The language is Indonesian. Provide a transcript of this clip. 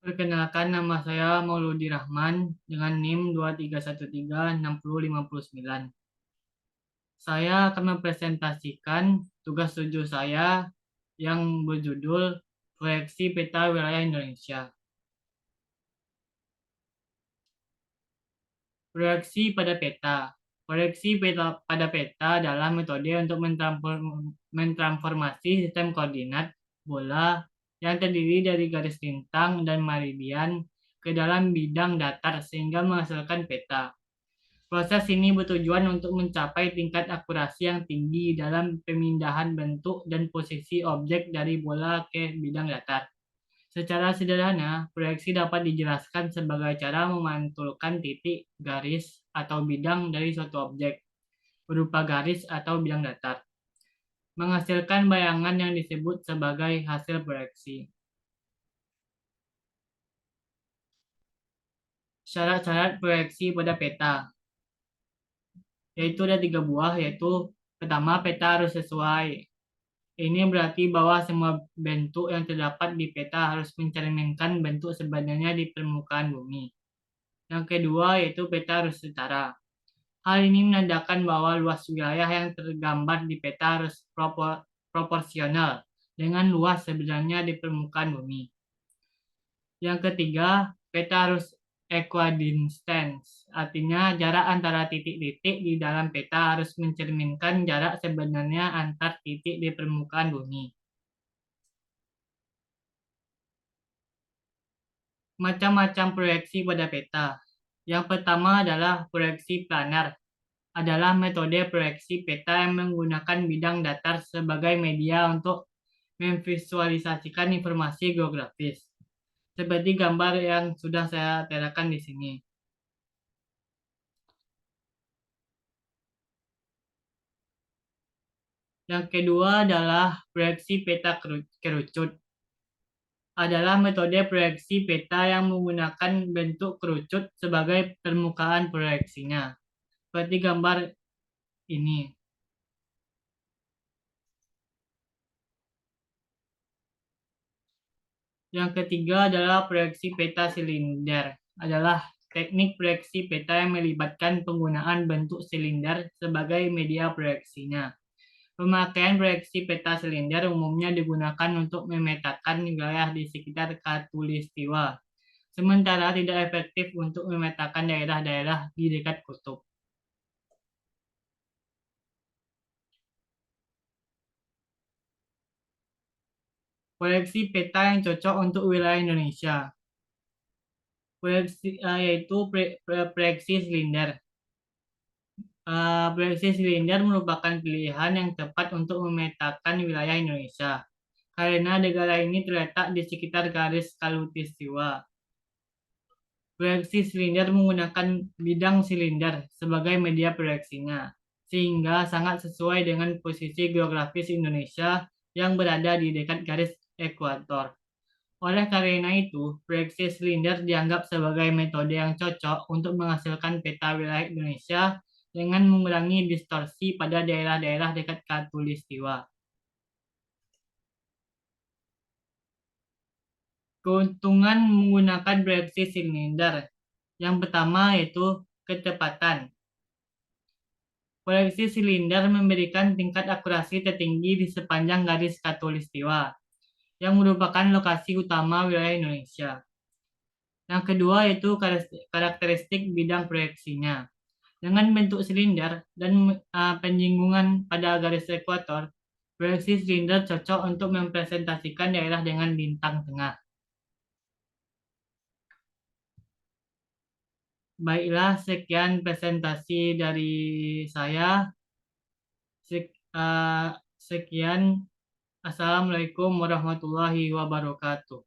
Perkenalkan, nama saya Mauludi Rahman dengan NIM 23136059. Saya akan mempresentasikan tugas studi saya yang berjudul Proyeksi Peta Wilayah Indonesia. Proyeksi pada peta. Proyeksi peta pada peta adalah metode untuk mentransformasi sistem koordinat bola yang terdiri dari garis lintang dan meridian ke dalam bidang datar sehingga menghasilkan peta. Proses ini bertujuan untuk mencapai tingkat akurasi yang tinggi dalam pemindahan bentuk dan posisi objek dari bola ke bidang datar. Secara sederhana, proyeksi dapat dijelaskan sebagai cara memantulkan titik, garis, atau bidang dari suatu objek berupa garis atau bidang datar, menghasilkan bayangan yang disebut sebagai hasil proyeksi. Syarat-syarat proyeksi pada peta, yaitu ada 3 buah, yaitu pertama, peta harus sesuai. Ini berarti bahwa semua bentuk yang terdapat di peta harus mencerminkan bentuk sebenarnya di permukaan bumi. Yang kedua, yaitu peta harus setara. Hal ini menandakan bahwa luas wilayah yang tergambar di peta harus proporsional dengan luas sebenarnya di permukaan bumi. Yang ketiga, peta harus equidistance, artinya jarak antara titik-titik di dalam peta harus mencerminkan jarak sebenarnya antar titik di permukaan bumi. Macam-macam proyeksi pada peta. Yang pertama adalah proyeksi planar, adalah metode proyeksi peta yang menggunakan bidang datar sebagai media untuk memvisualisasikan informasi geografis, seperti gambar yang sudah saya terakan di sini. Yang kedua adalah proyeksi peta kerucut, adalah metode proyeksi peta yang menggunakan bentuk kerucut sebagai permukaan proyeksinya, seperti gambar ini. Yang ketiga adalah proyeksi peta silinder, adalah teknik proyeksi peta yang melibatkan penggunaan bentuk silinder sebagai media proyeksinya. Pemakaian proyeksi peta silinder umumnya digunakan untuk memetakan wilayah di sekitar khatulistiwa, sementara tidak efektif untuk memetakan daerah-daerah di dekat kutub. Proyeksi peta yang cocok untuk wilayah Indonesia, yaitu proyeksi silinder. Proyeksi silinder merupakan pilihan yang tepat untuk memetakan wilayah Indonesia, karena negara ini terletak di sekitar garis khatulistiwa. Proyeksi silinder menggunakan bidang silinder sebagai media proyeksinya, sehingga sangat sesuai dengan posisi geografis Indonesia yang berada di dekat garis ekuator. Oleh karena itu, proyeksi silinder dianggap sebagai metode yang cocok untuk menghasilkan peta wilayah Indonesia dengan mengurangi distorsi pada daerah-daerah dekat khatulistiwa. Keuntungan menggunakan proyeksi silinder. Yang pertama yaitu ketepatan. Proyeksi silinder memberikan tingkat akurasi tertinggi di sepanjang garis khatulistiwa, yang merupakan lokasi utama wilayah Indonesia. Yang kedua yaitu karakteristik bidang proyeksinya. Dengan bentuk silinder dan penjinggungan pada garis ekuator, proyeksi silinder cocok untuk mempresentasikan daerah dengan lintang tengah. Baiklah, sekian presentasi dari saya. Sekian. Assalamualaikum warahmatullahi wabarakatuh.